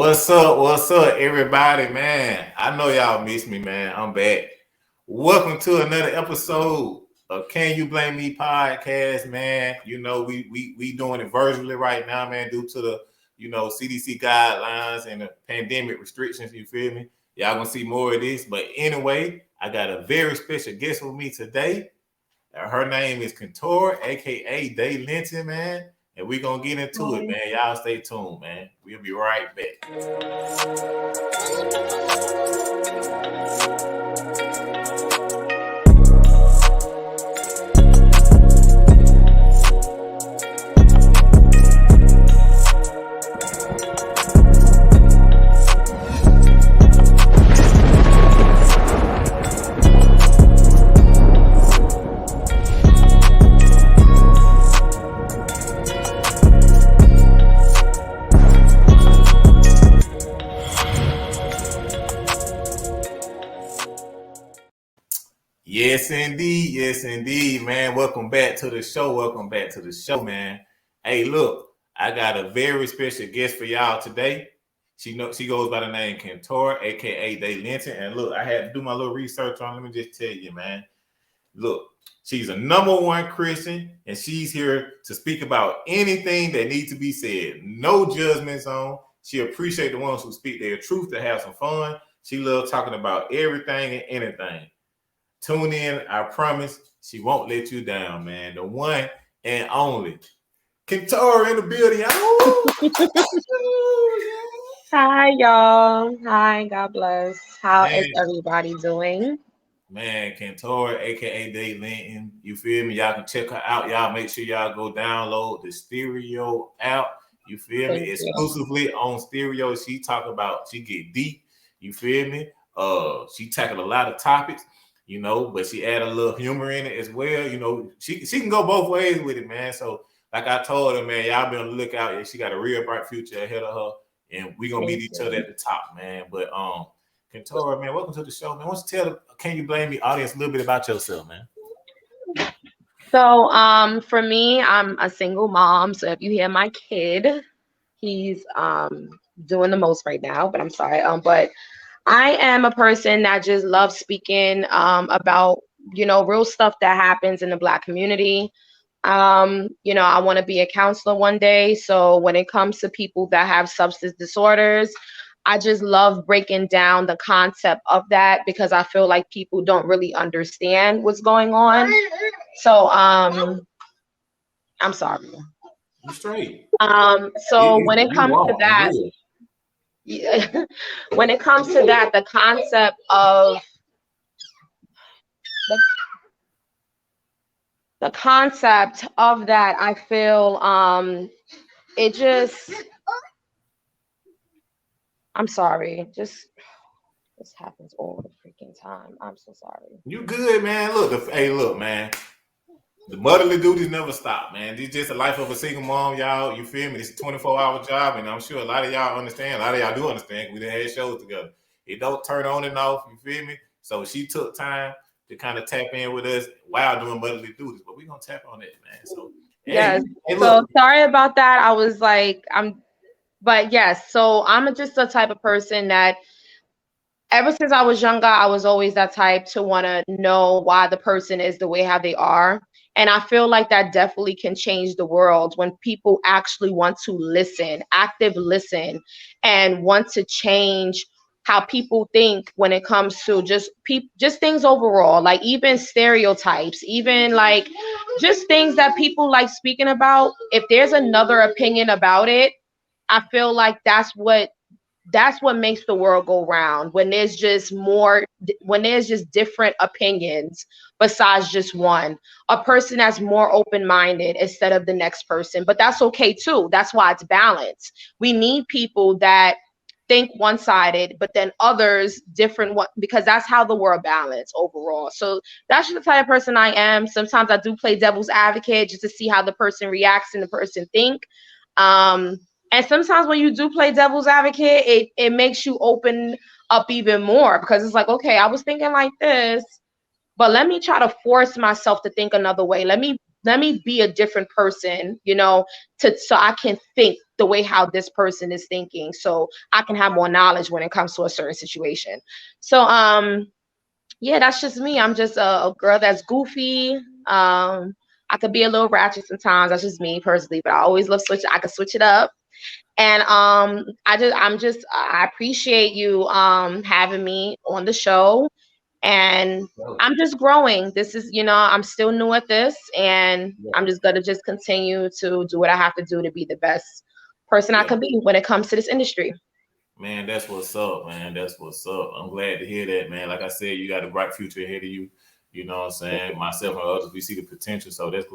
What's up, everybody, man? I know y'all miss me, man. I'm back. Welcome to another episode of Can You Blame Me podcast, man. You know, we doing it virtually right now, man, due to the, CDC guidelines and the pandemic restrictions, you feel me? Y'all gonna see more of this. But anyway, I got a very special guest with me today. Her name is Kentura, aka Dae Lenton, man. And we're gonna get into it, man. Y'all stay tuned, man. We'll be right back. Yes, indeed, man. Welcome back to the show, man. Hey, look, I got a very special guest for y'all today. She goes by the name Kentura, aka Dae Lenton. And look, I had to do my little research on. Let me just tell you, man. Look, she's a #1 Christian, and she's here to speak about anything that needs to be said. No judgment zone. She appreciates the ones who speak their truth to have some fun. She loves talking about everything and anything. Tune in. I promise she won't let you down, man. The one and only Kentura in the building. Hi, y'all. Hi, God bless. How is everybody doing? Man, Kentura, aka Dae Lenton. You feel me? Y'all can check her out. Y'all make sure y'all go download the Stereo app. You feel me? Exclusively on Stereo. She get deep. You feel me? She tackled a lot of topics. But she add a little humor in it as well. She can go both ways with it, man. So, like I told her, man, y'all be on the lookout. Yeah, she got a real bright future ahead of her, and we gonna meet each other at the top, man. But Kentura, man, welcome to the show, man. Why don't you tell Can You Blame Me audience a little bit about yourself, man? So, for me, I'm a single mom. So if you hear my kid, he's doing the most right now. But I'm sorry. But I am a person that just loves speaking about, real stuff that happens in the Black community. I want to be a counselor one day. So when it comes to people that have substance disorders, I just love breaking down the concept of that because I feel like people don't really understand what's going on. So I'm sorry. You straight. So when it comes to that, yeah, when it comes to that, the concept of that, I feel it just, I'm sorry, just this happens all the freaking time. I'm so sorry. You good, man. Look, man. The motherly duties never stop, man. It's just the life of a single mom, y'all. You feel me? It's a 24-hour job, and I'm sure a lot of y'all understand. A lot of y'all do understand. We done had shows together. It don't turn on and off. You feel me? So she took time to kind of tap in with us while doing motherly duties. But we're gonna tap on that, man. So yes. So sorry about that. I was like, but yes. So I'm just the type of person that, ever since I was younger, I was always that type to want to know why the person is the way how they are. And I feel like that definitely can change the world when people actually want to listen, active listen, and want to change how people think when it comes to just things overall, like even stereotypes, even like just things that people like speaking about. If there's another opinion about it, I feel like that's what makes the world go round, when there's just different opinions besides just one, a person that's more open-minded instead of the next person. But that's okay too. That's why it's balanced. We need people that think one-sided, but then others different one, because that's how the world balance overall. So that's just the type of person I am. Sometimes I do play devil's advocate just to see how the person reacts and the person think. And sometimes when you do play devil's advocate, it makes you open up even more, because it's like, okay, I was thinking like this, but let me try to force myself to think another way. Let me let me be a different person, you know, so I can think the way how this person is thinking, so I can have more knowledge when it comes to a certain situation. So yeah, that's just me. I'm just a girl that's goofy. I could be a little ratchet sometimes. That's just me personally, but I always love switch. I could switch it up. And I appreciate you having me on the show. And Yo, I'm just growing. This is, you know, I'm still new at this, and yeah, I'm just gonna just continue to do what I have to do to be the best person I yeah. can be when it comes to this industry. Man, that's what's up, man. That's what's up. I'm glad to hear that, man. Like I said, you got a bright future ahead of you. You know what I'm saying? Myself and others, we see the potential. So that's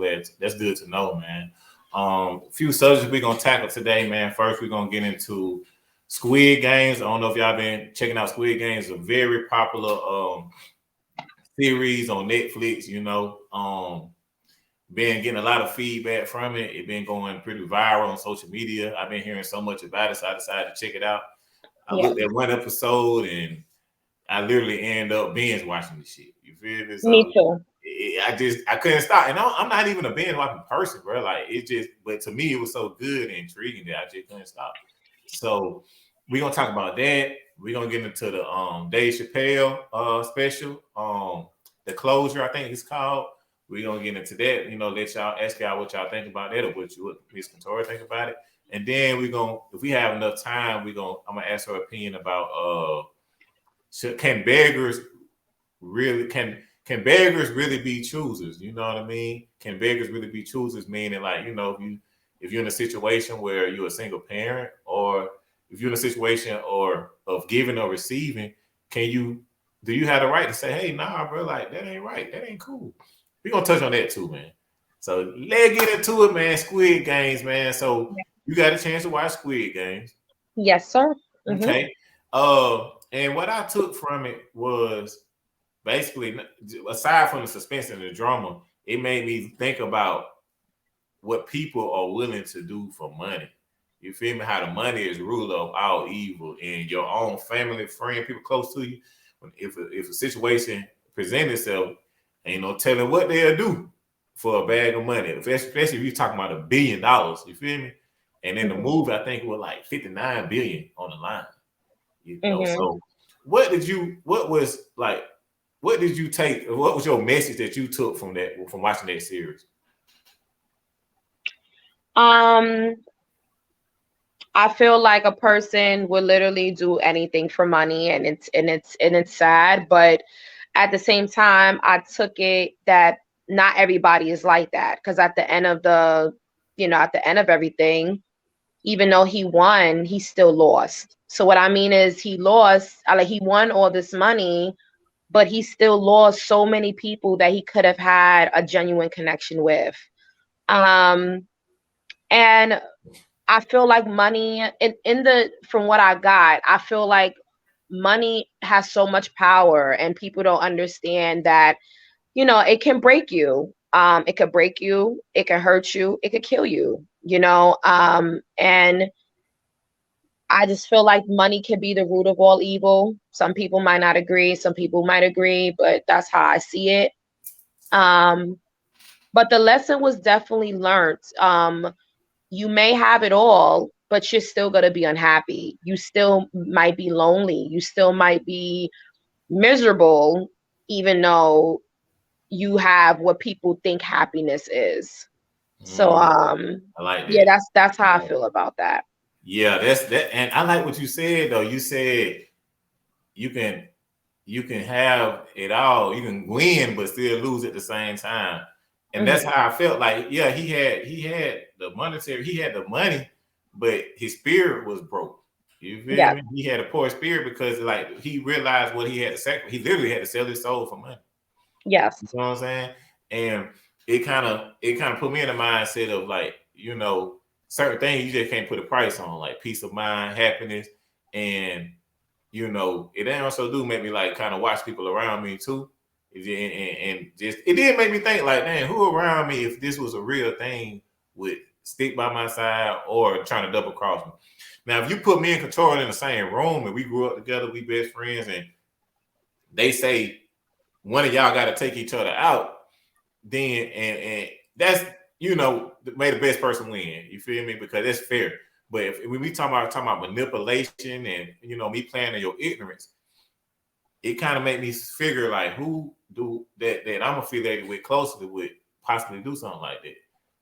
good to know, man. A few subjects we're gonna tackle today, man. First, we're gonna get into Squid Games. I don't know if y'all been checking out Squid Games, a very popular series on Netflix, you know. Been getting a lot of feedback from it. It been going pretty viral on social media. I've been hearing so much about it, so I decided to check it out. I Yeah, looked at one episode and I literally end up binge watching the shit. You feel me? me So too. I couldn't stop. And I'm not even a binge watching person, bro. Like it just, but to me it was so good and intriguing that I just couldn't stop. So we're gonna talk about that. We're gonna get into the Dae Chapelle special, the closure, I think it's called. We're gonna get into that, you know, let y'all ask y'all what y'all think about that or what Miss Kentura think about it. And then we're gonna, if we have enough time, I'm gonna ask her opinion about can beggars really can beggars really be choosers? You know what I mean? Can beggars really be choosers? Meaning, like, you know, if you're in a situation where you're a single parent, or if you're in a situation or of giving or receiving, can you do you have the right to say, hey, nah, bro, like that ain't right, that ain't cool? We're gonna touch on that too, man. So let's get into it, man. Squid Games, man. So you got a chance to watch Squid Games. Yes, sir. Mm-hmm. Okay. And what I took from it was basically, aside from the suspense and the drama, it made me think about what people are willing to do for money. You feel me? How the money is ruler of all evil, and your own family, friend, people close to you. If a situation presents itself, ain't no telling what they'll do for a bag of money. Especially if you're talking about $1 billion. You feel me? And in the Mm-hmm. movie, I think it was like 59 billion on the line. You know, Mm-hmm. so what did you take? What was your message that you took from watching that series? Um, I feel like a person would literally do anything for money, and it's sad, but at the same time, I took it that not everybody is like that, because at the end of at the end of everything, even though he won, he still lost. So what I mean is he lost, like he won all this money, but he still lost so many people that he could have had a genuine connection with. Um, and I feel like money in the from what I got, I feel like money has so much power, and people don't understand that, you know, it can break you. It could break you, it can hurt you, it could kill you, you know. And I just feel like money can be the root of all evil. Some people might not agree, some people might agree, but that's how I see it. Um, but the lesson was definitely learned. You may have it all, but you're still going to be unhappy. You still might be lonely. You still might be miserable, even though you have what people think happiness is. So, Mm, I like yeah, that. that's how I feel about that. Yeah, that's that. And I like what you said though. You said you can you can have it all. You can win, but still lose at the same time. And that's Hmm. how I felt. Like, yeah, he had the money, but his spirit was broke. You feel Yes, me? He had a poor spirit because like he realized what he had to sacrifice. He literally had to sell his soul for money. You yes, know what I'm saying? And it kind of put me in the mindset of like, you know, certain things you just can't put a price on, like peace of mind, happiness, and you know, it also do make me like kind of watch people around me too. And just it did make me think like, man, who around me, if this was a real thing, would stick by my side or trying to double cross me. Now, if you put me and Katora in the same room and we grew up together, we best friends, and they say one of y'all got to take each other out, then and that's may the best person win. You feel me? Because it's fair. But if when we talking about manipulation and me playing in your ignorance, it kind of made me figure like who do that I'm affiliated with closely would possibly do something like that.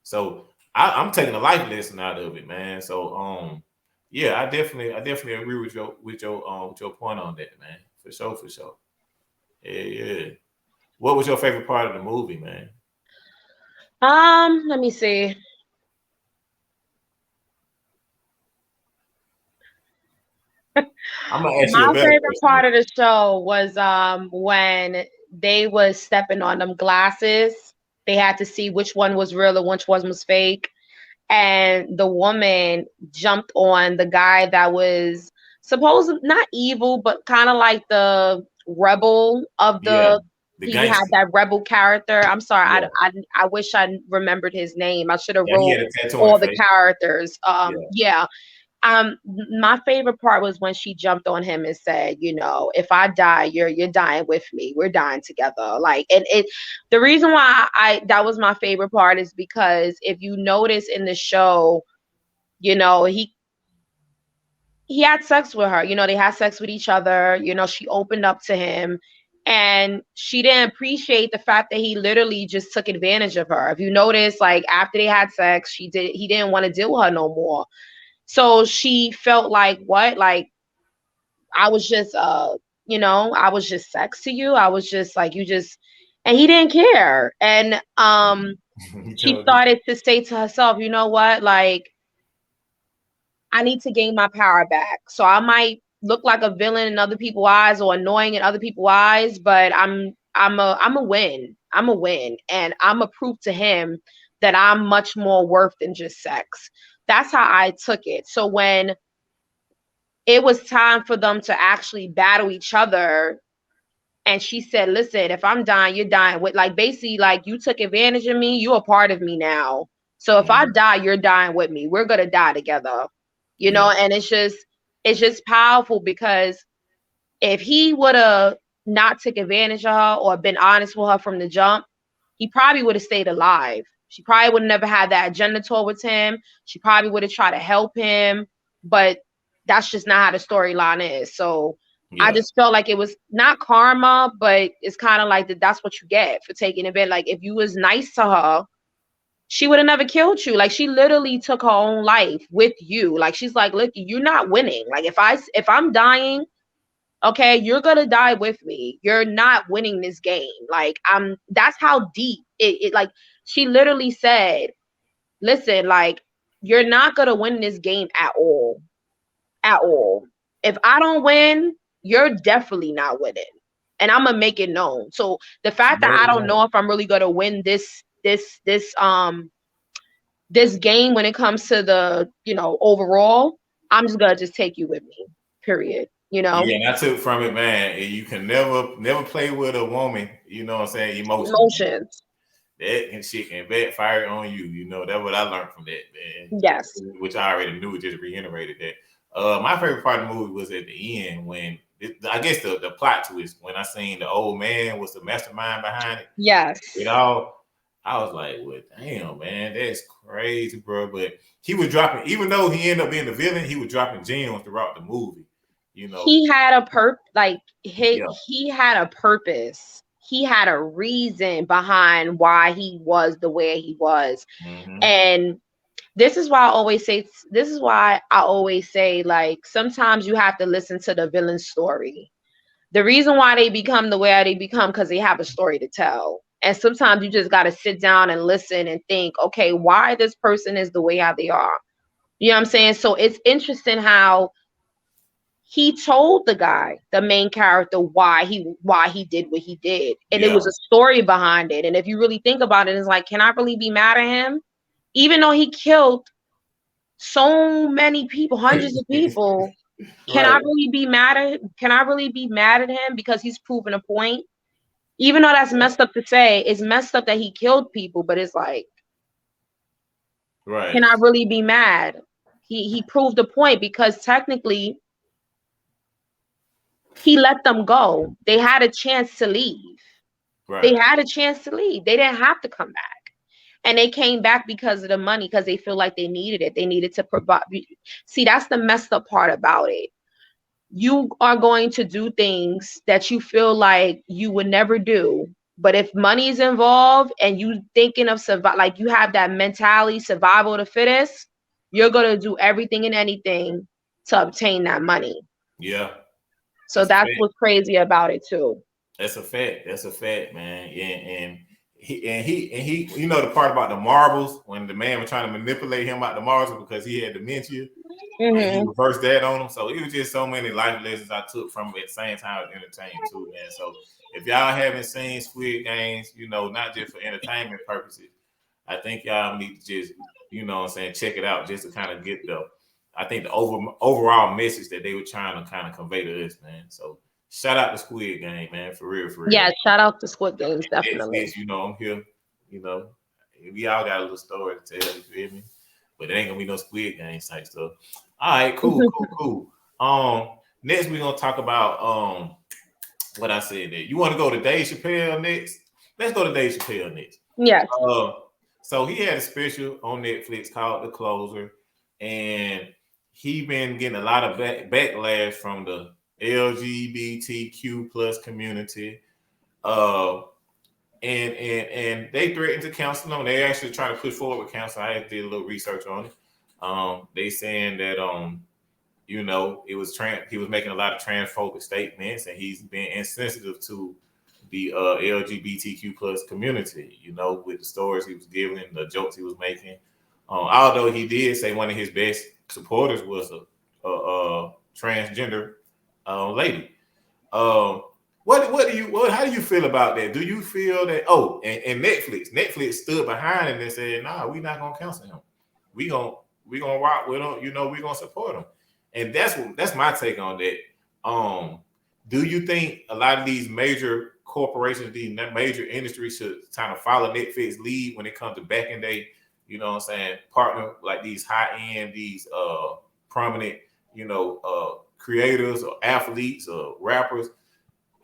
So I'm taking a life lesson out of it, man. So yeah, I definitely agree with your point on that, man. For sure, for sure. Yeah, yeah. What was your favorite part of the movie, man? Let me see. I'm gonna ask you My a better favorite question. part of the show was when they was stepping on them glasses. They had to see which one was real and which one was fake. And the woman jumped on the guy that was supposed not evil, but kind of like the rebel of Yeah, the. the He had gangster. that rebel character. I'm sorry, Yeah, I wish I remembered his name. I should have yeah. He wrote had a tattoo on all his the face. characters. Yeah, Yeah. My favorite part was when she jumped on him and said, if I die, you're dying with me. We're dying together. Like, and the reason why that was my favorite part is because if you notice in the show, you know, he had sex with her. They had sex with each other. She opened up to him, and she didn't appreciate the fact that he literally just took advantage of her. If you notice, like after they had sex, he didn't want to deal with her no more. So she felt like, what? Like I was just I was just sex to you. I was just like, you just, and he didn't care. And he she told you. started to say to herself, you know what? Like I need to gain my power back. So I might look like a villain in other people's eyes or annoying in other people's eyes, but I'm a win. I'm a win. And I'm a proof to him that I'm much more worth than just sex. That's how I took it. So when it was time for them to actually battle each other, and she said, listen, if I'm dying, you're dying with, like, basically like, you took advantage of me, you're a part of me now. So if I Mhm. die, you're dying with me. We're gonna die together. Yeah, And it's just powerful because if he would have not took advantage of her or been honest with her from the jump, he probably would have stayed alive. She probably would have never had that agenda towards him. She probably would have tried to help him, but that's just not how the storyline is. So I yeah, just felt like it was not karma, but it's kind of like that's what you get for taking advantage. Like if you was nice to her, she would have never killed you. Like she literally took her own life with you. Like she's like, look, you're not winning. Like if I'm dying, okay, you're gonna die with me. You're not winning this game. Like that's how deep it like she literally said, listen, like you're not gonna win this game at all. At all. If I don't win, you're definitely not winning. And I'm gonna make it known. So the she fact that made I it don't known. know if I'm really gonna win this game when it comes to the, overall, I'm just gonna just take you with me. Period. Yeah, and I took from it, man. You can never play with a woman. You know what I'm saying? Emotions, man. Emotions. That and shit can backfire on you. That's what I learned from that, man. Yes. Which I already knew. Just reiterated that. My favorite part of the movie was at the end when I guess the plot twist when I seen the old man was the mastermind behind it. Yes. It all. I was like, well, damn, man, that's crazy, bro. But he was dropping, even though he ended up being the villain, he was dropping gems throughout the movie. You know, He had a like yeah. he had a purpose. He had a reason behind why he was the way he was. Mm-hmm. And this is why I always say like sometimes you have to listen to the villain's story. The reason why they become the way they become because they have a story to tell. And sometimes you just got to sit down and listen and think, okay, why this person is the way how they are. You know what I'm saying? So it's interesting how he told the guy, the main character, why he did what he did. And it Yeah. was a story behind it. And if you really think about it, it's like, can I really be mad at him? Even though he killed so many people, hundreds of people, Right. can I really be mad at him because he's proven a point? Even though that's messed up to say, it's messed up that he killed people, but it's like, Right. can I really be mad? He proved a point because technically he let them go. They had a chance to leave. They Right. had a chance to leave. They didn't have to come back. and they came back because of the money, because they feel like they needed it. They needed to provide. See, that's the messed up part about it. You are going to do things that you feel like you would never do. But if money is involved and you thinking of survive, like you have that mentality, survival of the fittest, you're going to do everything and anything to obtain that money. Yeah. So that's what's crazy about it too. That's a fact. That's a fact, man. And he you know the part about the marbles, when the man was trying to manipulate him out the marbles because he had dementia, and he reversed that on him. So it was just so many life lessons I took from it at the same time as entertaining too, man. So if y'all haven't seen Squid Games, you know, not just for entertainment purposes, I think y'all need to just, you know what I'm saying, check it out just to kind of get the, I think the overall message that they were trying to kind of convey to us, man. So shout out to Squid Game, man, for real, for real. Yeah, shout out to Squid Games, definitely. Netflix, you know, I'm here, you know, we all got a little story to tell, you feel me? But it ain't gonna be no Squid Games type stuff. All right, cool. Next we're gonna talk about what I said there. You want to go to Dae Chapelle next? Let's go to Dae Chapelle next. Yes. So he had a special on Netflix called The Closer, and he been getting a lot of backlash from the LGBTQ plus community. And they threatened to cancel him. They actually trying to push forward with counsel. I did a little research on it. They saying that you know, he was making a lot of transphobic statements, and he's been insensitive to the LGBTQ plus community, you know, with the stories he was giving, the jokes he was making. Although he did say one of his best supporters was a transgender lady. How do you feel about that? Do you feel that? Oh, and Netflix stood behind him and said, "Nah, we're not gonna cancel him. We gonna rock with him. You know, we gonna support him." And that's my take on that. Do you think a lot of these major corporations, these major industries, should kind of follow Netflix lead when it comes to back in day? You know what I'm saying? Partner like these high end, these prominent, you know, creators or athletes or rappers.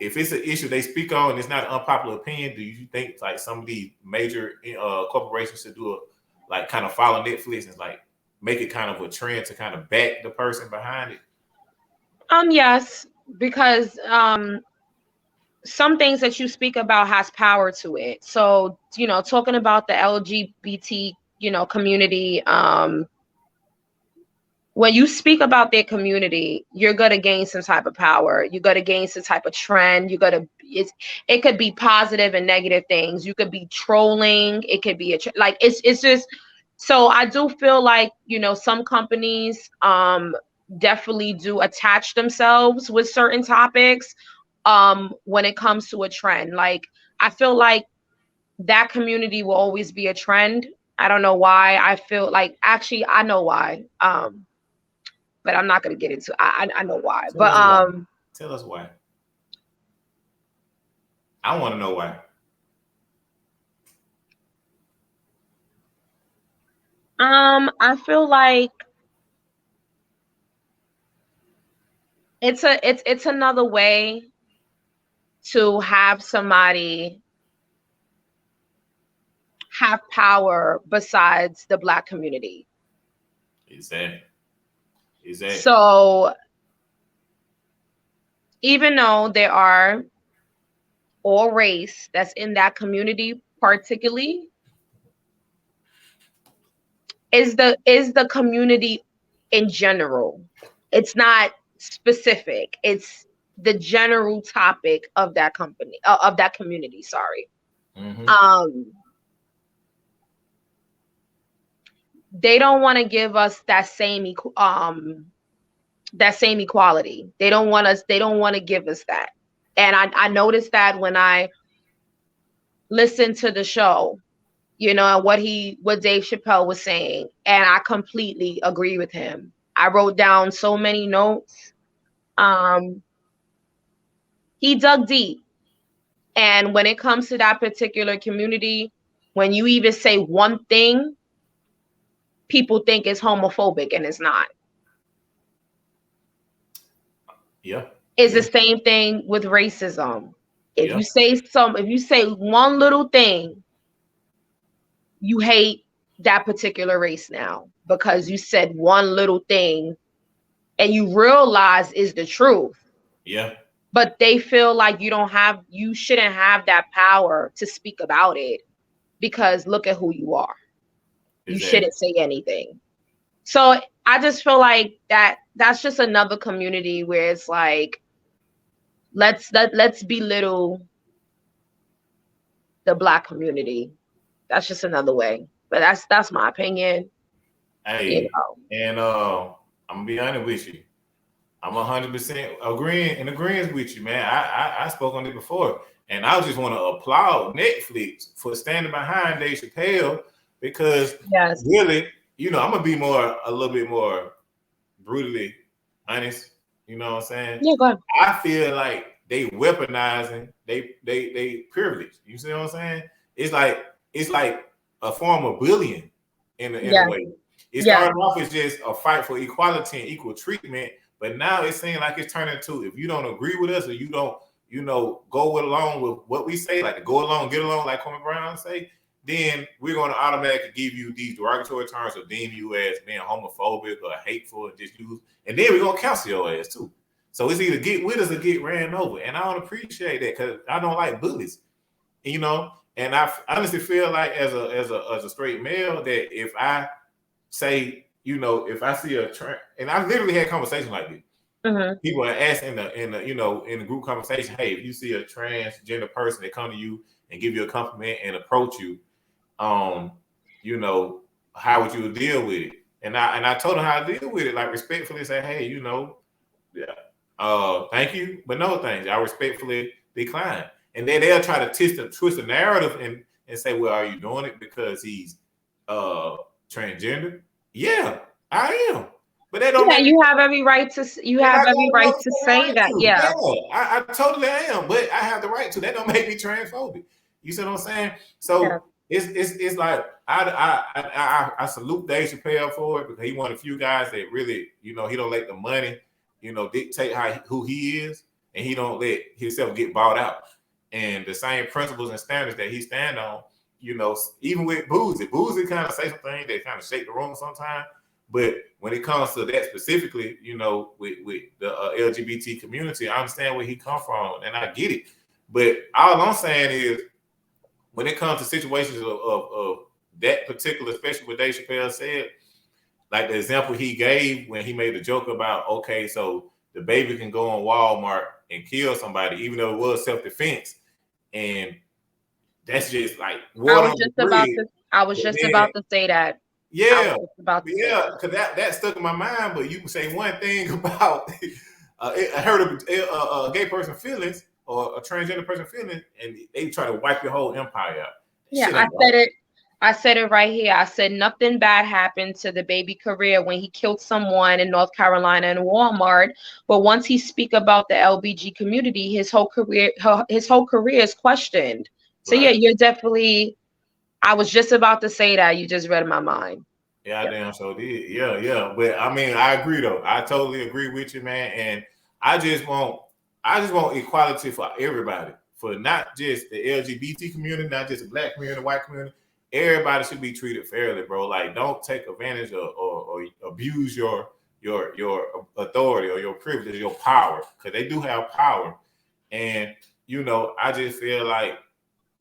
If it's an issue they speak on and it's not an unpopular opinion, do you think like some of these major corporations should do like kind of follow Netflix and like make it kind of a trend to kind of back the person behind it? Yes, because some things that you speak about has power to it. So, you know, talking about the LGBT, you know, community, when you speak about their community, you're going to gain some type of power. You're going to gain some type of trend. It could be positive and negative things. You could be trolling. It could be it's just, so I do feel like, you know, some companies definitely do attach themselves with certain topics when it comes to a trend. Like, I feel like that community will always be a trend. I don't know why. I feel like, actually, I know why. But I'm not gonna get into. I know why. Tell us why. I want to know why. I feel like it's another way to have somebody have power besides the Black community. Exactly. So even though there are all race that's in that community, particularly, is the community in general. It's not specific. It's the general topic of that company, of that community. Sorry. Mm-hmm. They don't want to give us that same equality. They don't want to give us that. And I noticed that when I listened to the show, you know, what Dave Chapelle was saying, and I completely agree with him. I wrote down so many notes. He dug deep. And when it comes to that particular community, when you even say one thing, people think it's homophobic, and it's not. Yeah. It's the same thing with racism. If you say one little thing, you hate that particular race now because you said one little thing and you realize is the truth. Yeah. But they feel like you shouldn't have that power to speak about it because look at who you are. You Exactly. shouldn't say anything. So I just feel like that's just another community where it's like let's belittle the Black community. That's just another way. But that's my opinion. You Hey, know. and I'm gonna be honest with you. I'm 100% agreeing with you, man. I spoke on it before, and I just want to applaud Netflix for standing behind Dave Chappelle because Yes. really, I'm gonna be a little bit more brutally honest. You know what I'm saying? Yeah, go ahead. I feel like they weaponizing they privilege. You see what I'm saying? It's like a form of bullying in a Yeah. way. It Yeah. started off as just a fight for equality and equal treatment, but now it's saying like it's turning to if you don't agree with us or you don't, go along with what we say, like to go along, get along, like Kwame Brown say, then we're going to automatically give you these derogatory terms or deem you as being homophobic or hateful and just use, and then we're going to cancel your ass too. So it's either get with us or get ran over, and I don't appreciate that because I don't like bullies, And I honestly feel like as a straight male that if I say, if I see a trend, and I literally had conversations like this. Mm-hmm. People are asking in the group conversation, hey, if you see a transgender person that come to you and give you a compliment and approach you, um, how would you deal with it? And I told them how to deal with it, like respectfully say, hey, yeah, thank you, but no thanks. I respectfully decline. And then they'll try to twist the narrative and say, well, are you doing it because he's transgender? Yeah, I am. But that don't Yeah, make you have every right to and I got every the right to motherfucking say right that. to. Yeah. Yeah, I totally am, but I have the right to. That don't make me transphobic. You see what I'm saying? Yeah. So it's like I salute Dave Chappelle for it because he one of the few guys that really, he don't let the money, dictate who he is, and he don't let himself get bought out. And the same principles and standards that he stand on, even with Boozy kind of say some things that kind of shake the room sometimes. But when it comes to that specifically, with the LGBT community, I understand where he come from and I get it. But all I'm saying is, when it comes to situations of that particular, especially what Dave Chappelle said, like the example he gave when he made the joke about, okay, so the baby can go on Walmart and kill somebody, even though it was self-defense. And that's just like water on the bridge. I was just about to say that. I was Yeah, just about to say that. because that stuck in my mind. But you can say one thing about I heard of a gay person feelings or a transgender person feelings, and they try to wipe your whole empire out. Yeah, Shit I ain't said right. it. I said it right here. I said nothing bad happened to the baby career when he killed someone in North Carolina in Walmart. But once he speak about the LBG community, his whole career is questioned. So yeah, Right. you're definitely. I was just about to say that. You just read my mind. Yeah, I Yep. damn so did. Yeah, yeah. But I mean, I agree though. I totally agree with you, man. And I just want, equality for everybody, for not just the LGBT community, not just the black community, white community. Everybody should be treated fairly, bro. Like, don't take advantage or abuse your authority or your privilege, your power, because they do have power. And I just feel like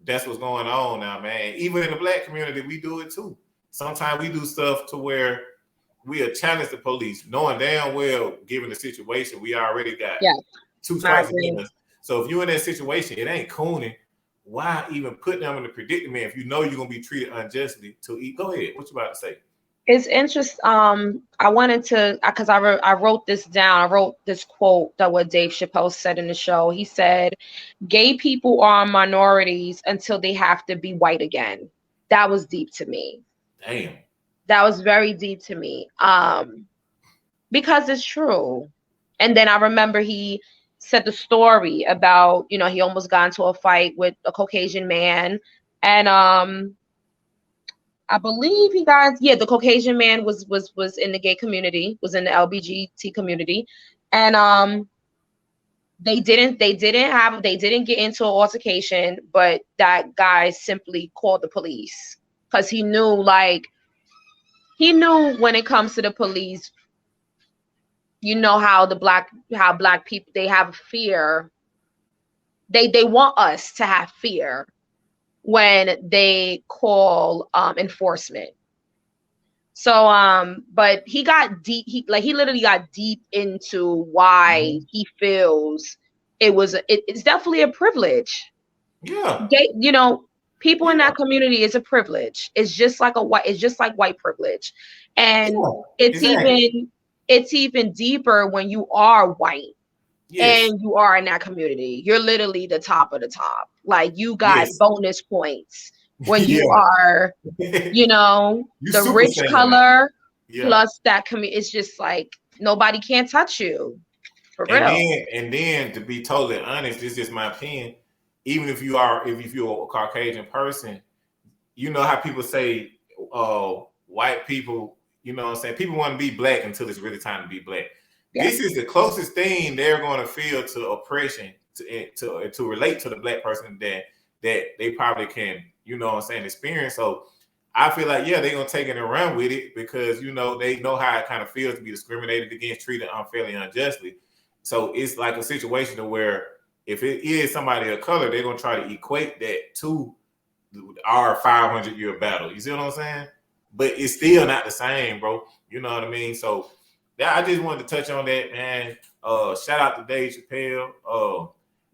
that's what's going on now, man. Even in the black community, we do it too. Sometimes we do stuff to where we are challenge the police, knowing damn well, given the situation, we already got Yeah, two I strikes agree. against us. So if you're in that situation, it ain't cooning. Why even put them in the predicament if you know you're gonna be treated unjustly to eat? Go ahead. What you about to say? It's interesting. I wanted to because I wrote this down. I wrote this quote that what Dave Chappelle said in the show. He said, "Gay people are minorities until they have to be white again." That was deep to me. Damn. That was very deep to me. Because it's true. And then I remember he said the story about he almost got into a fight with a Caucasian man, and I believe the Caucasian man was in the gay community, was in the LGBT community, and they didn't get into an altercation, but that guy simply called the police. because he knew, like, he knew when it comes to the police, you know how black people, they have fear. They want us to have fear when they call enforcement. So but he got deep, he literally got deep into why he feels it's definitely a privilege. Yeah. You know, people in Yeah. that community is a privilege. It's just like white privilege. And Yeah. it's Exactly. even deeper when you are white Yes. and you are in that community. You're literally the top of the top. Like, you got Yes. bonus points when you Yeah. are, you know, You the super rich saiyan now. color Yeah. plus that community. It's just like nobody can touch you for And real. then to be totally honest, this is just my opinion. Even if you're a Caucasian person, you know how people say white people, you know what I'm saying? People want to be black until it's really time to be black. Yeah. This is the closest thing they're going to feel to oppression to relate to the black person that they probably can, you know what I'm saying, experience. So I feel like, yeah, they're going to take it and run with it because, you know, they know how it kind of feels to be discriminated against, treated unfairly, unjustly. So it's like a situation where if it is somebody of color, they're going to try to equate that to our 500-year battle. You see what I'm saying? But it's still not the same, bro. You know what I mean? So yeah, I just wanted to touch on that, man. Shout out to Dae Chapelle.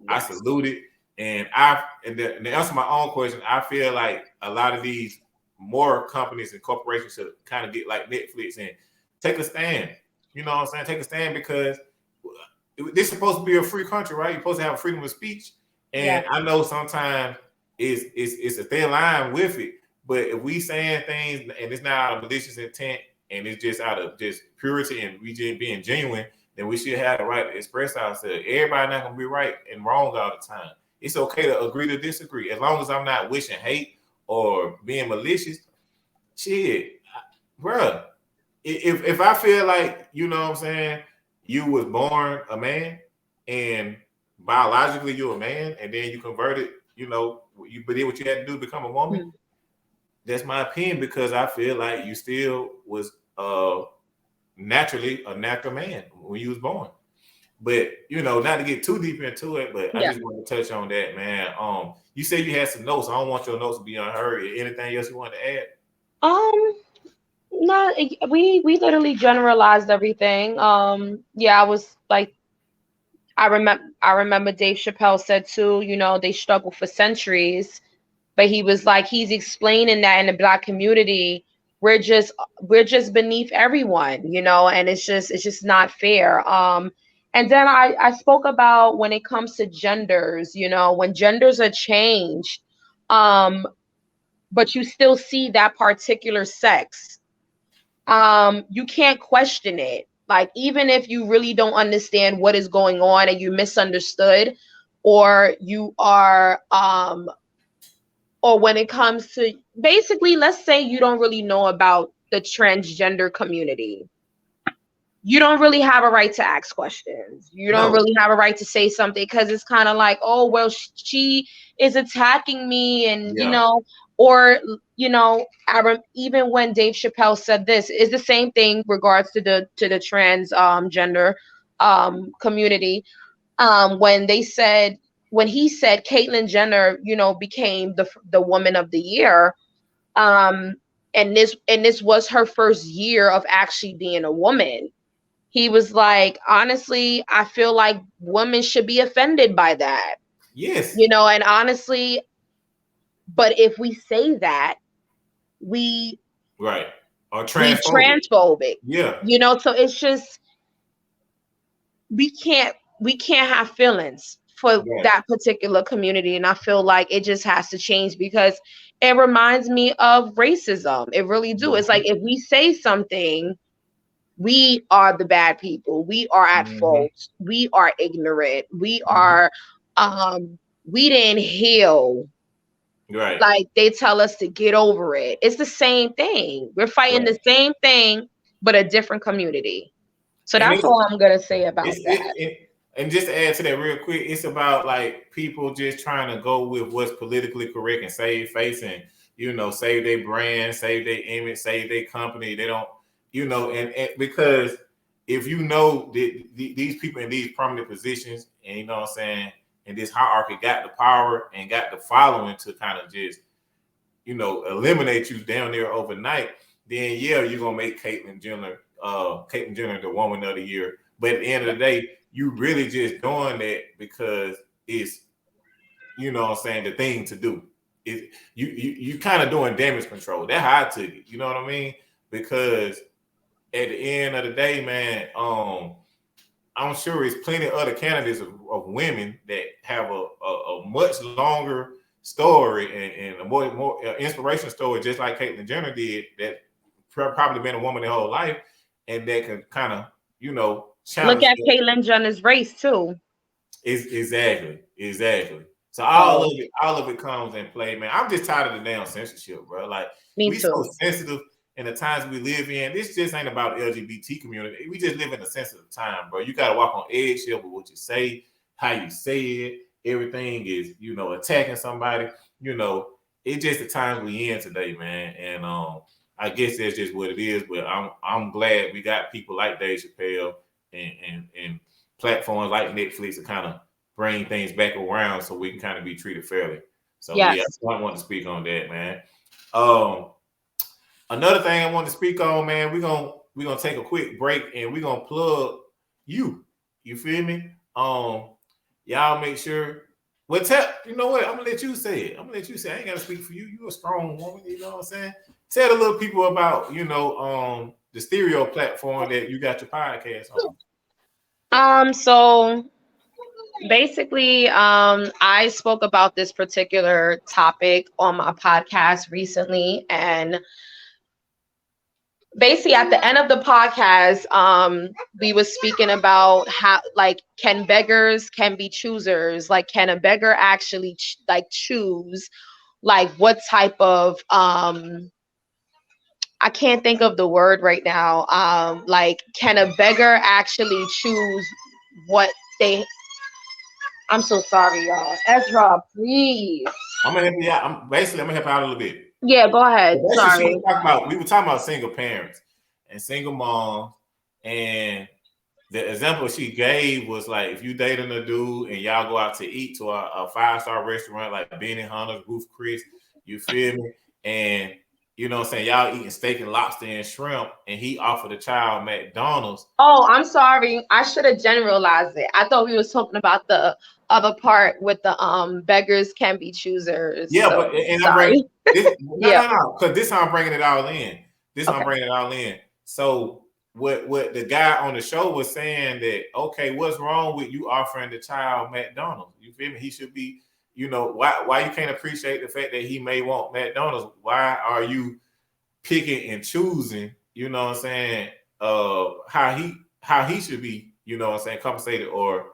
I Yes. salute it. And to answer my own question, I feel like a lot of these more companies and corporations should kind of get like Netflix and take a stand. You know what I'm saying? Take a stand because this is supposed to be a free country, right? You're supposed to have freedom of speech. Yeah. And I know sometimes it's a thin line with it. But if we saying things and it's not out of malicious intent and it's just out of just purity and we just being genuine, then we should have the right to express ourselves. Everybody not gonna be right and wrong all the time. It's okay to agree to disagree as long as I'm not wishing hate or being malicious. Shit, bruh. If I feel like, you know what I'm saying, you was born a man and biologically you're a man and then you converted, you know, you did what you had to do to become a woman. Mm. That's my opinion because I feel like you still was naturally a natural man when you was born. But you know, not to get too deep into it, but I Yeah. just want to touch on that, man. You said you had some notes. I don't want your notes to be unheard. Anything else you want to add? Um, no, we literally generalized everything. Yeah, I was like, I remember Dave Chappelle said too, you know, they struggle for centuries, but he was like, he's explaining that in the black community, we're just we're just beneath everyone, you know, and it's just not fair. And then I spoke about when it comes to genders, you know, when genders are changed, um, but you still see that particular sex, you can't question it. Like, even if you really don't understand what is going on and you misunderstood, or you are or when it comes to, basically, let's say you don't really know about the transgender community, you don't really have a right to ask questions. You don't No. really have a right to say something because it's kind of like, oh, well, she is attacking me, and Yeah. or even when Dave Chappelle said this, is the same thing regards to the trans gender community. When he said Caitlyn Jenner, became the woman of the year, um, and this was her first year of actually being a woman. He was like, honestly, I feel like women should be offended by that, Yes. and honestly, but if we say that, we Right. Or we transphobic. transphobic, Yeah. so it's just, we can't have feelings for Right. that particular community, and I feel like it just has to change because it reminds me of racism. It really do. It's like, Mm-hmm. if we say something, we are the bad people. We are at Mm-hmm. fault. We are ignorant. Mm-hmm. We didn't heal. Right. Like, they tell us to get over it. It's the same thing. We're fighting Right. the same thing, but a different community. So And that's all I'm gonna say about it's that. and just to add to that real quick, it's about like people just trying to go with what's politically correct and save face and save their brand, save their image, save their company. They don't, and because if these people in these prominent positions, and you know what I'm saying, and this hierarchy got the power and got the following to kind of just, eliminate you down there overnight, then yeah, you're gonna make Caitlyn Jenner the woman of the year. But at the end of the day, you really just doing that because it's, what I'm saying, the thing to do. You kind of doing damage control. That's how I took it. You know what I mean? Because at the end of the day, man, I'm sure it's plenty of other candidates of women that have a much longer story and a more inspirational story, just like Caitlyn Jenner did, that probably been a woman their whole life, and that can kind of, challenge. Look at Caitlyn Jenner's race too. Exactly. So all of it comes in play, man. I'm just tired of the damn censorship, bro. Like, we so sensitive in the times we live in. This just ain't about the LGBT community. We just live in a sensitive time, bro. You got to walk on eggshell with what you say, how you say it. Everything is, attacking somebody. It's just the times we in today, man. And I guess that's just what it is. But I'm glad we got people like Dae Chapelle and platforms like Netflix to kind of bring things back around so we can kind of be treated fairly. So yes. Yeah, I want to speak on that, man. Another thing I want to speak on, man, we're gonna take a quick break and we're gonna plug you. You feel me? Y'all make sure. Well, you know what? I'm gonna let you say it. I ain't gotta speak for you. You a strong woman, you know what I'm saying? Tell the little people about, the stereo platform that you got your podcast on. So basically, I spoke about this particular topic on my podcast recently, and basically at the end of the podcast, we was speaking about how, like, can beggars can be choosers? Like, can a beggar actually choose, like, what type of I can't think of the word right now. Like, can a beggar actually choose what they? I'm so sorry, y'all. Ezra, please. I'm gonna help you out. I'm gonna help you out a little bit. Yeah, go ahead. Sorry. We were talking about single parents and single moms, and the example she gave was like, if you dating a dude and y'all go out to eat to a 5-star restaurant like Benihana's, Ruth Chris, you feel me? And you know what I'm saying, y'all eating steak and lobster and shrimp, and he offered the child McDonald's. Oh, I'm sorry. I should have generalized it. I thought we was talking about the other part with the beggars can be choosers. Yeah, so, I'm bringing this, no, because this I'm bringing it all in. I'm bringing it all in. So what the guy on the show was saying that, okay, what's wrong with you offering the child McDonald's? You feel me? He should be, why you can't appreciate the fact that he may want McDonald's? Why are you picking and choosing, you know what I'm saying, how he should be, you know what I'm saying, compensated, or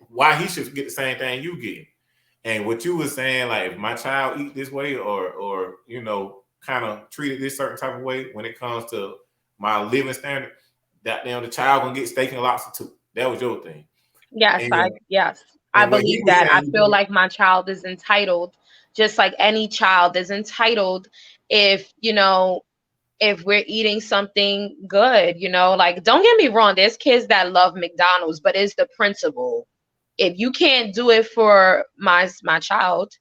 why he should get the same thing you get? And what you were saying, like, if my child eat this way or kind of treated this certain type of way when it comes to my living standard, that the child gonna get steak and lobster too. That was your thing. Yes, I believe that. I feel like my child is entitled, just like any child is entitled. If we're eating something good, like, don't get me wrong, there's kids that love McDonald's, but it's the principle. If you can't do it for my child,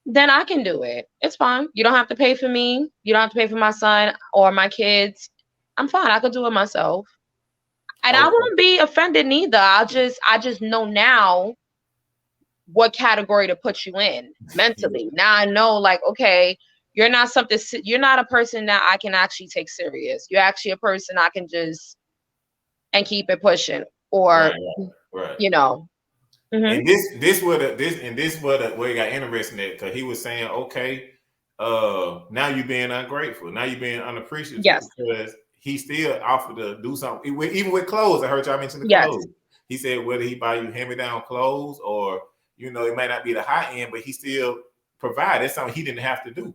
then I can do it. It's fine. You don't have to pay for me. You don't have to pay for my son or my kids. I'm fine. I could do it myself. And I won't be offended neither. I just know now what category to put you in mentally. Now I know, like, okay, you're not a person that I can actually take serious. You're actually a person I can just and keep it pushing, or right. Mm-hmm. And this where it got interesting at, because he was saying, okay, now you're being ungrateful, now you're being unappreciative. Yes. Because he still offered to do something, even with clothes. I heard y'all mention the clothes. He said whether he buy you hand-me-down clothes or it might not be the high end, but he still provided. That's something he didn't have to do.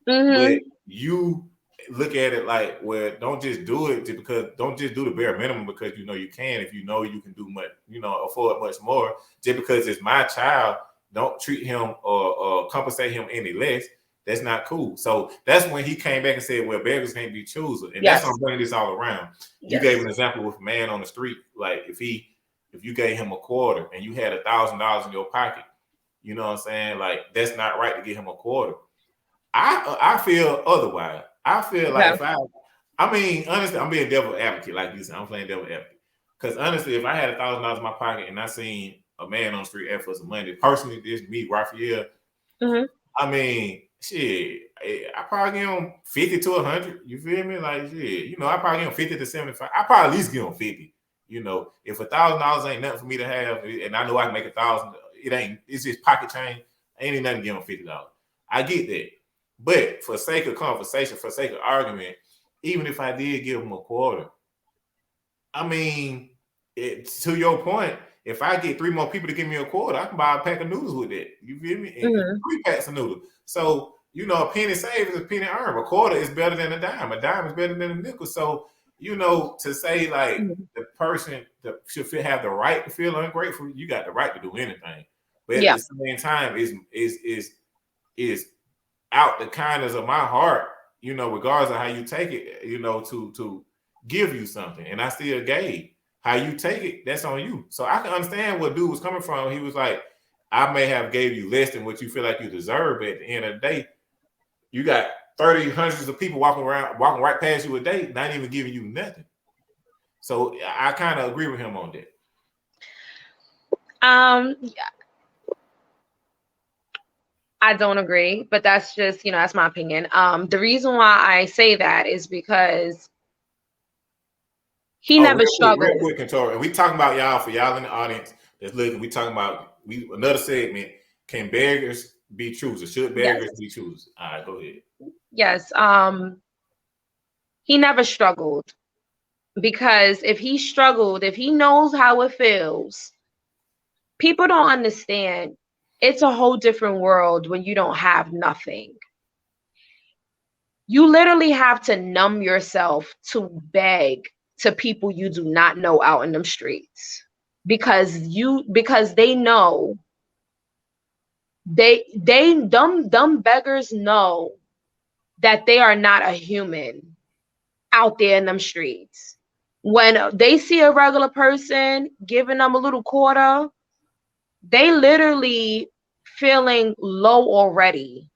Mm-hmm. But you look at it like, well, don't just do the bare minimum because you can. If you can do much, afford much more. Just because it's my child, don't treat him or compensate him any less. That's not cool. So that's when he came back and said, well, beggars can't be choosers. And Yes. that's why I'm bringing this all around. You Yes. gave an example with a man on the street. Like if you gave him a quarter and you had $1,000 in your pocket, you know what I'm saying? Like that's not right to give him a quarter. I feel otherwise. I feel like if I mean, honestly, I'm being devil advocate, like you said. I'm playing devil advocate. Because honestly, if I had $1,000 in my pocket and I seen a man on the street ask for some money, personally, this me, Raphael. Mm-hmm. I mean, shit, I probably give him 50 to 100. You feel me? Like shit, you know, I probably give him 50 to 75. I probably at least give him 50. You know, if $1,000 ain't nothing for me to have, and I know I can make 1,000, it's just pocket change. Ain't even nothing to give him $50. I get that. But for sake of conversation, for sake of argument, even if I did give him a quarter, I mean, to your point, if I get 3 more people to give me a quarter, I can buy a pack of noodles with that. You feel me? And 3 packs of noodles. So, you know, a penny saved is a penny earned. A quarter is better than a dime. A dime is better than a nickel. So, you know, to say like the person that should have the right to feel ungrateful, you got the right to do anything. But at the same time, is out the kindness of my heart, you know, regardless of how you take it, you know, to give you something. And I still gave. How you take it, that's on you. So I can understand what dude was coming from. He was like, I may have gave you less than what you feel like you deserve, but at the end of the day, you got 30, hundreds of people walking right past you a day, not even giving you nothing. So I kind of agree with him on that. I don't agree, but that's just, you know, that's my opinion. The reason why I say that is because he never struggled. Real quick, Kentura, and we talking about y'all, for y'all in the audience that's looking, we talking about another segment. Can beggars be choosers? Should beggars be choosers? All right, go ahead. Yes. He never struggled, because if he struggled, if he knows how it feels, people don't understand. It's a whole different world when you don't have nothing. You literally have to numb yourself to beg to people you do not know out in them streets, because they know, dumb beggars know that they are not a human out there in them streets. When they see a regular person giving them a little quarter, they literally feeling low already.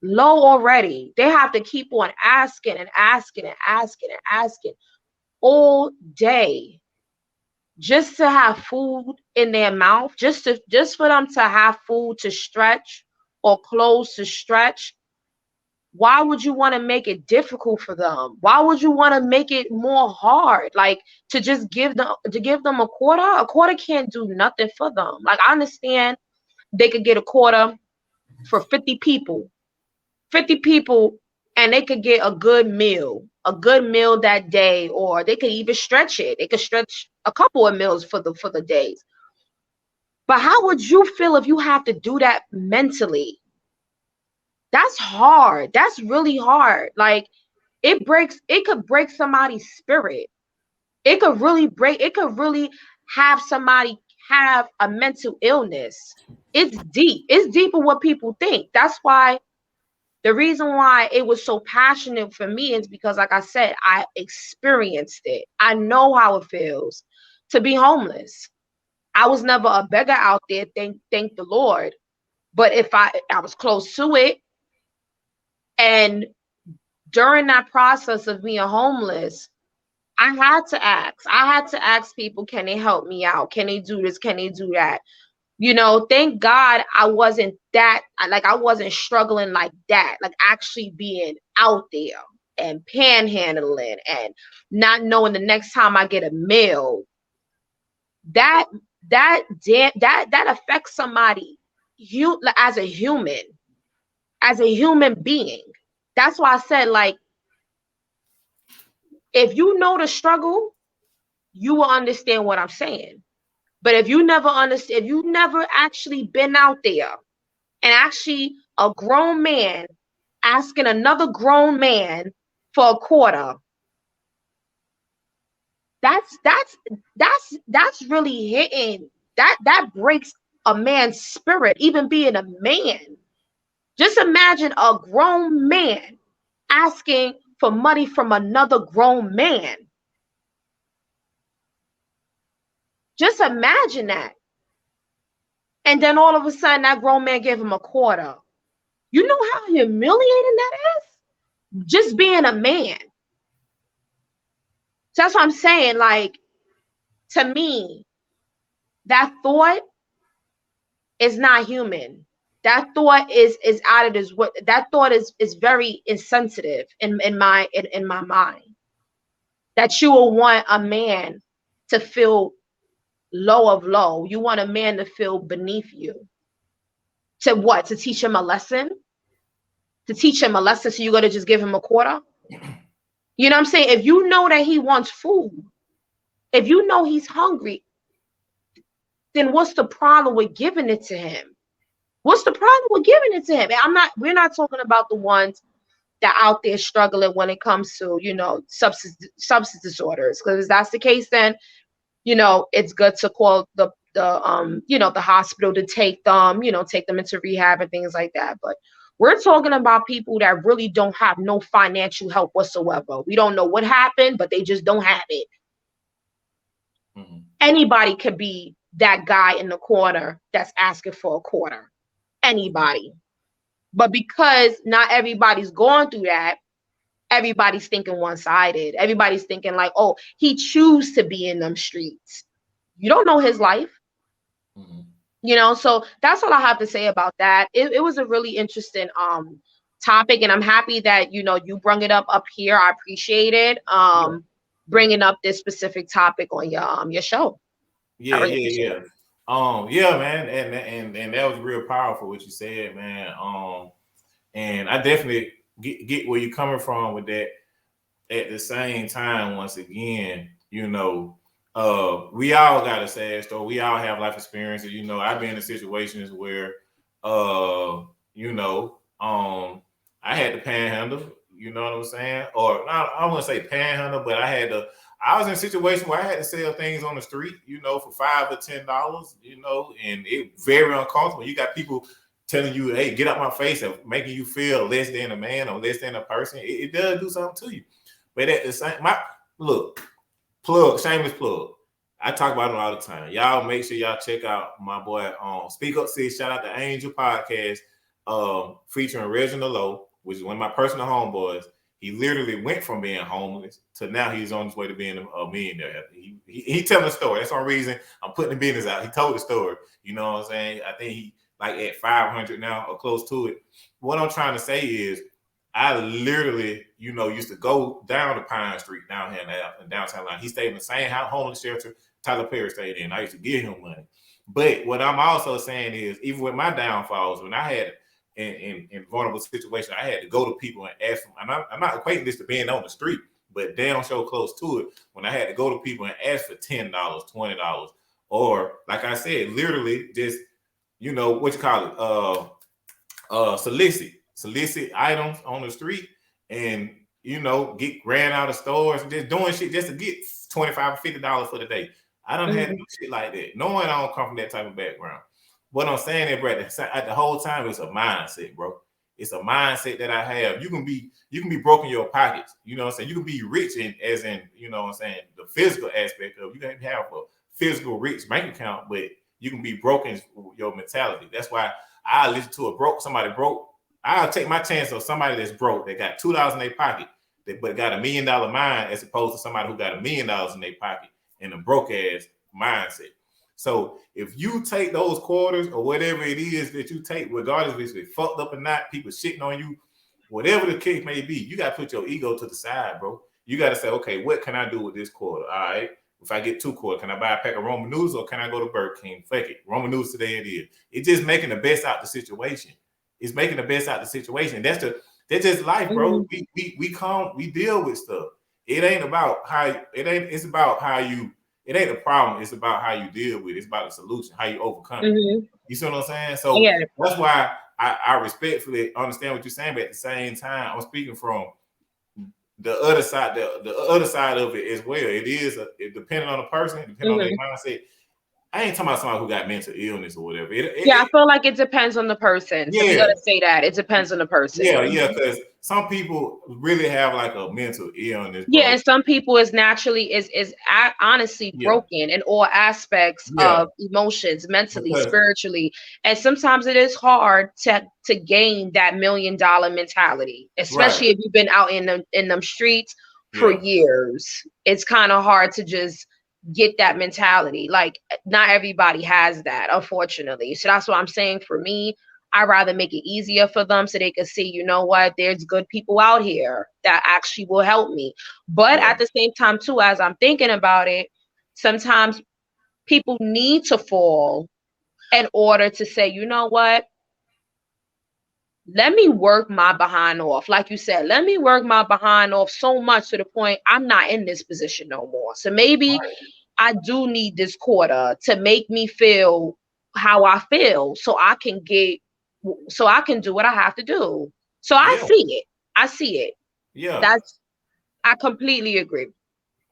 They have to keep on asking and asking and asking and asking all day just to have food in their mouth, just for them to have food to stretch or clothes to stretch. Why would you want to make it difficult for them? Why would you want to make it more hard? Like, to just give them a quarter? A quarter can't do nothing for them. Like, I understand they could get a quarter for 50 people. 50 people, and they could get a good meal that day, or they could even stretch it. They could stretch a couple of meals for the days. But how would you feel if you have to do that mentally? That's hard. That's really hard. Like, it could break somebody's spirit. It could really have somebody have a mental illness. It's deep. It's deeper what people think. That's why the reason why it was so passionate for me is because, like I said, I experienced it. I know how it feels to be homeless. I was never a beggar out there, thank the Lord. But if I was close to it, and during that process of being homeless, I had to ask people, can they help me out? Can they do this? Can they do that? You know, thank God I wasn't struggling like that, like actually being out there and panhandling and not knowing the next time I get a meal. That affects somebody as a human being. That's why I said, like, if you know the struggle, you will understand what I'm saying. But if you never actually been out there, and actually a grown man asking another grown man for a quarter, that's really hitting. That breaks a man's spirit, even being a man. Just imagine a grown man asking for money from another grown man. Just imagine that. And then all of a sudden, that grown man gave him a quarter. You know how humiliating that is? Just being a man. So that's what I'm saying. Like, to me, that thought is not human. That thought is out of this. What that thought is very insensitive in my mind. That you will want a man to feel low of low. You want a man to feel beneath you. To what? To teach him a lesson? To teach him a lesson, so you're gonna just give him a quarter? You know what I'm saying? If you know that he wants food, if you know he's hungry, then what's the problem with giving it to him? What's the problem with giving it to him? We're not talking about the ones that out there struggling when it comes to, substance disorders. Because if that's the case, then, it's good to call the hospital to take them into rehab and things like that. But we're talking about people that really don't have no financial help whatsoever. We don't know what happened, but they just don't have it. Mm-hmm. Anybody could be that guy in the corner that's asking for a quarter. Anybody. But because not everybody's going through that, everybody's thinking one-sided. Everybody's thinking like, oh, he choose to be in them streets. You don't know his life. Mm-hmm. So that's all I have to say about that. It was a really interesting topic, and I'm happy that you brought it up here. I appreciate it. Bringing up this specific topic on your show. Yeah. Yeah, man, and that was real powerful what you said, man. And I definitely get where you're coming from with that. At the same time, once again, we all got a sad story. We all have life experiences. I've been in situations where, I had to panhandle. You know what I'm saying? Or I wouldn't say panhandle, but I was in a situation where I had to sell things on the street, for $5 or $10, and it very uncomfortable. You got people telling you, hey, get out my face, and making you feel less than a man or less than a person. It does do something to you. But at the same, shameless plug. I talk about it all the time. Y'all make sure y'all check out my boy Speak Up Sis. Shout out to Angel Podcast, featuring Reginald Lowe, which is one of my personal homeboys. He literally went from being homeless to now he's on his way to being a millionaire. He telling the story. That's one reason I'm putting the business out. He told the story. You know what I'm saying? I think he like at 500 now or close to it. What I'm trying to say is I literally, used to go down to Pine Street down here in downtown line. He stayed in the same homeless shelter Tyler Perry stayed in. I used to give him money. But what I'm also saying is, even with my downfalls, when I had in vulnerable situations, I had to go to people and ask them. I'm not equating this to being on the street, but damn sure close to it. When I had to go to people and ask for $10, $20, or like I said, literally just, what you call it, solicit items on the street and, get ran out of stores and just doing shit just to get $25 or $50 for the day. I don't have to do shit like that. No one don't come from that type of background. What I'm saying is, bro, at the whole time, it's a mindset, bro. It's a mindset that I have. You can be broke in your pockets. You know what I'm saying? You can be rich as in, the physical aspect of you can have a physical rich bank account, but you can be broken your mentality. That's why I listen to somebody broke. I'll take my chance of somebody that's broke that got $2 in their pocket, but got $1 million mind, as opposed to somebody who got $1 million in their pocket and a broke ass mindset. So if you take those quarters or whatever it is that you take, regardless if it's fucked up or not, people shitting on you, whatever the case may be, you got to put your ego to the side, bro. You got to say, okay, what can I do with this quarter? All right. If I get 2 quarters, can I buy a pack of Roman noodles or can I go to Burger King? Fuck it. Roman noodles today it is. It's just making the best out the situation. It's making the best out the situation. That's just life, bro. We deal with stuff. It ain't about it's about how you, it ain't a problem. It's about how you deal with it. It's about the solution, how you overcome it. You see what I'm saying? So that's why I respectfully understand what you're saying, but at the same time, I'm speaking from the other side, the other side of it as well. It is depending on the person, depending on their mindset. I ain't talking about somebody who got mental illness or whatever. Yeah, I feel like it depends on the person. So we Yeah. gotta say that it depends on the person. Yeah, because some people really have like a mental illness, Yeah, bro. and some people is naturally honestly Yeah, broken in all aspects yeah, of emotions, mentally, because spiritually, and sometimes it is hard to gain that $1 million mentality, right, especially if you've been out in them streets for yeah, years. It's kind of hard to just get that mentality. Like not everybody has that, unfortunately. So that's what I'm saying. For me, I'd rather make it easier for them so they can see, you know what, there's good people out here that actually will help me. But yeah, at the same time, too, as I'm thinking about it, sometimes people need to fall in order to say, you know what, let me work my behind off. Like you said, let me work my behind off so much to the point I'm not in this position no more. So maybe I do need this quarter to make me feel how I feel so I can do what I have to do. So I yeah, see it. I see it. yeah. I completely agree.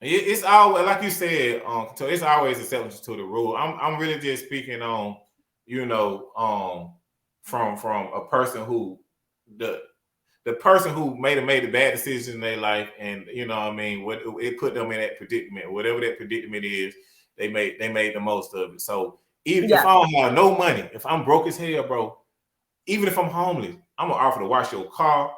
It's always like you said. So it's always exceptions to the rule. I'm really just speaking on, you know, from a person who the the person who made the bad decision in their life, and you know what I mean, what it put them in that predicament, whatever that predicament is, they made the most of it. So even if Yeah. I don't have no money, if I'm broke as hell, bro, even if I'm homeless, I'm gonna offer to wash your car,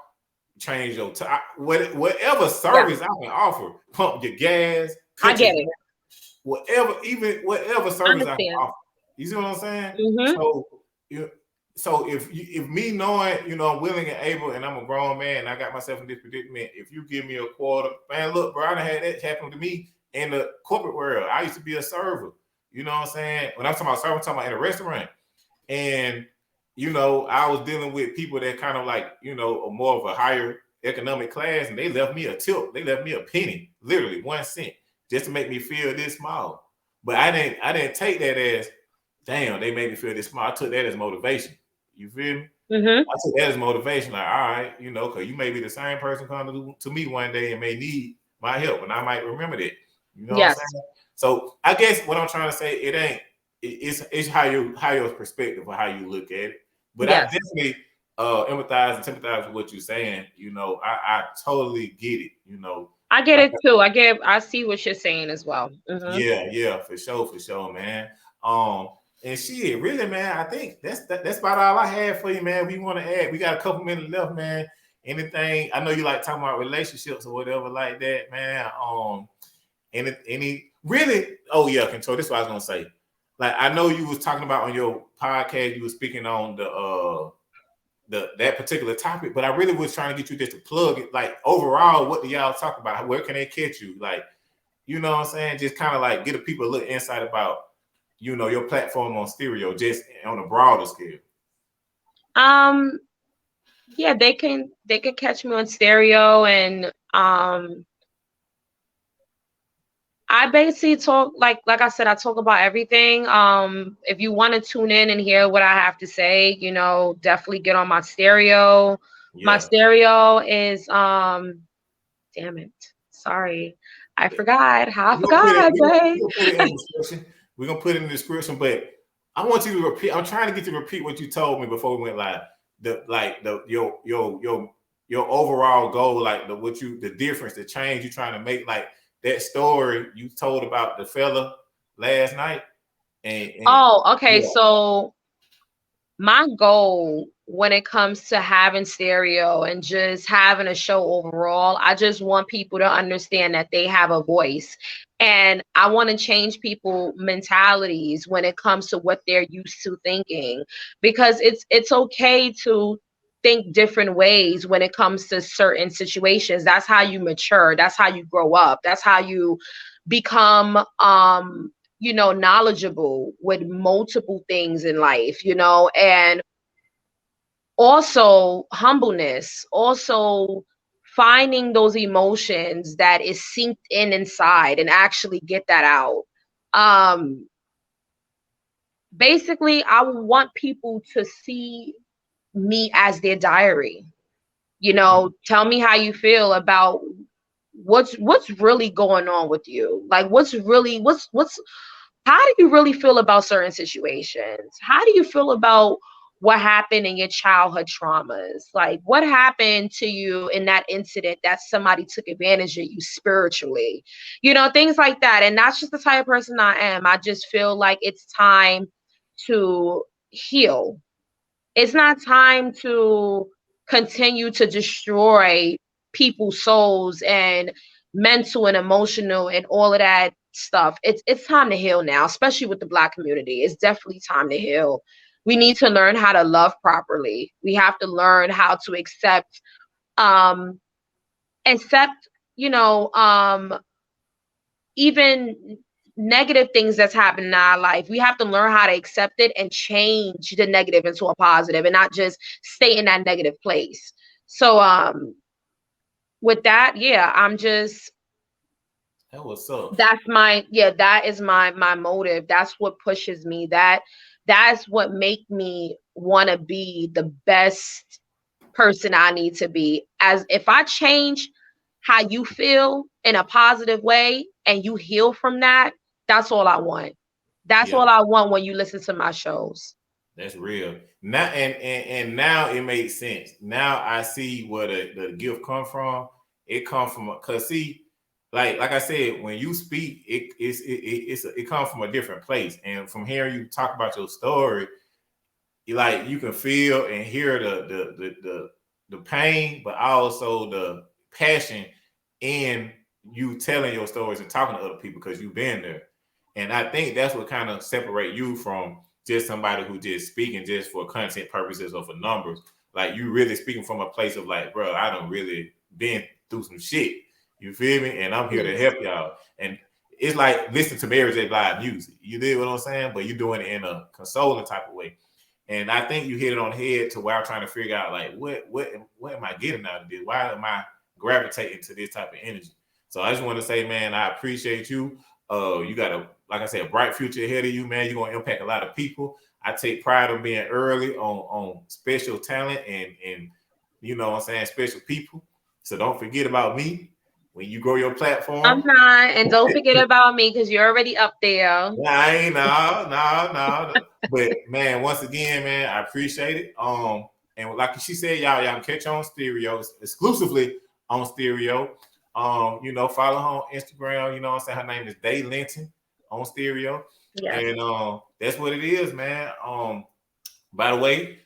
change your whatever Yeah. service I can offer, pump your gas, I cut your get it. grass, whatever, even whatever I service I can understand. offer. You see what I'm saying? Mm-hmm. So you so if me knowing, I'm willing and able and I'm a grown man and I got myself in this predicament, if you give me a quarter, man, look, bro, I done had that happen to me in the corporate world. I used to be a server. You know what I'm saying? When I'm talking about server, I'm talking about in a restaurant. And I was dealing with people that kind of like, are more of a higher economic class, and they left me a tip. They left me a penny, literally 1 cent, just to make me feel this small. But I didn't take that as, damn, they made me feel this small. I took that as motivation. You feel me? Mm-hmm. I took that as motivation. Like, all right, because you may be the same person coming to me one day and may need my help, and I might remember that. You know what I'm Yes. saying? So I guess what I'm trying to say, it ain't. It's how your perspective or how you look at it. But I Yes. definitely empathize and sympathize with what you're saying. I totally get it. I get Like, it too. I see what you're saying as well. Mm-hmm. yeah, for sure, man. And shit, really, man, I think that's about all I have for you, man. We want to add. We got a couple minutes left, man. Anything? I know you like talking about relationships or whatever like that, man. Any really? Oh yeah, control. This is what I was gonna say. Like, I know you was talking about on your podcast, you was speaking on that particular topic, but I really was trying to get you just to plug it. Like, overall, what do y'all talk about? Where can they catch you? Like, you know what I'm saying? Just kind of like give people a little insight about, your platform on stereo, just on a broader scale. Um, yeah, they can catch me on stereo, and I basically talk like I said, I talk about everything. If you want to tune in and hear what I have to say, definitely get on my stereo. My Yeah. stereo is damn it. Sorry. I forgot. How I We're gonna put it, forgot, babe. we're gonna put it in the description. We're gonna put it in the description, but I want you to repeat. I'm trying to get you to repeat what you told me before we went live. Your overall goal, like the difference, the change you're trying to make, like that story you told about the fella last night. And Oh, okay. yeah, So my goal when it comes to having stereo and just having a show overall, I just want people to understand that they have a voice. And I want to change people mentalities when it comes to what they're used to thinking, because it's okay to think different ways when it comes to certain situations. That's how you mature, that's how you grow up, that's how you become knowledgeable with multiple things in life, and also humbleness, also finding those emotions that is synced inside and actually get that out. Um, Basically, I want people to see me as their diary. Tell me how you feel about what's really going on with you. Like, what's how do you really feel about certain situations? How do you feel about what happened in your childhood traumas? Like, what happened to you in that incident that somebody took advantage of you spiritually? You know, things like that. And that's just the type of person I am. I just feel like it's time to heal. It's not time to continue to destroy people's souls and mental and emotional and all of that stuff. It's time to heal now, especially with the Black community. It's definitely time to heal. We need to learn how to love properly. We have to learn how to um accept, you know, even negative things that's happening in our life. We have to learn how to accept it and change the negative into a positive and not just stay in that negative place. So with that, yeah, I'm just That was up. that is my motive. That's what pushes me. That's what make me want to be the best person I need to be. As if I change how you feel in a positive way and you heal from that, that's all I want. That's Yeah. all I want when you listen to my shows. That's real. Now and now it makes sense. Now I see where the gift come from. It come from because see, like I said, when you speak, it comes from a different place. And from hearing you talk about your story, you can feel and hear the pain, but also the passion in you telling your stories and talking to other people because you've been there. And I think that's what kind of separate you from just somebody who just speaking just for content purposes or for numbers. Like you really speaking from a place of like, bro, I don't really been through some shit. You feel me? And I'm here to help y'all. And it's like listening to Mary J. Blige music. You dig what I'm saying? But you're doing it in a consoling type of way. And I think you hit it on the head to where I'm trying to figure out like what am I getting out of this? Why am I gravitating to this type of energy? So I just want to say, man, I appreciate you. You got like I said, a bright future ahead of you, man. You're gonna impact a lot of people. I take pride in being early on special talent and you know what I'm saying, special people. So don't forget about me when you grow your I'm platform. not, and don't forget about me because you're already up there. I ain't no. But man, once again, man, I appreciate it. And like she said, y'all can catch her on stereo exclusively on stereo. You know, follow her on Instagram. You know what I'm saying? Her name is Dae Lenton on stereo. Yes. And that's what it is, man. By the way,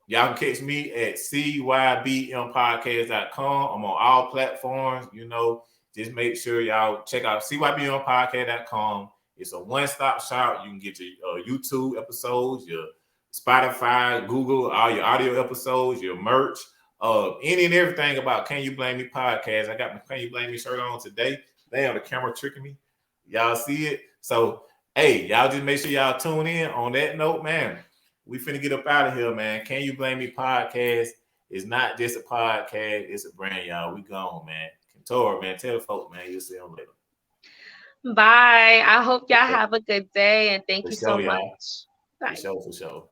y'all can catch me at cybmpodcast.com. I'm on all platforms. You know, just make sure y'all check out cybmpodcast.com. It's a one-stop shop. You can get your YouTube episodes, your Spotify, Google, all your audio episodes, your merch, any and everything about Can You Blame Me podcast. I got my Can You Blame Me shirt on today. They have the camera tricking me. Y'all see it? So, hey, y'all just make sure y'all tune in. On that note, man, we finna get up out of here, man. Can You Blame Me podcast is not just a podcast, it's a brand, y'all. We gone, man. Kentura, man, tell the folks, man, you'll see them later. Bye. I hope y'all have a good day and thank For you so sure, y'all. much. For Bye. sure.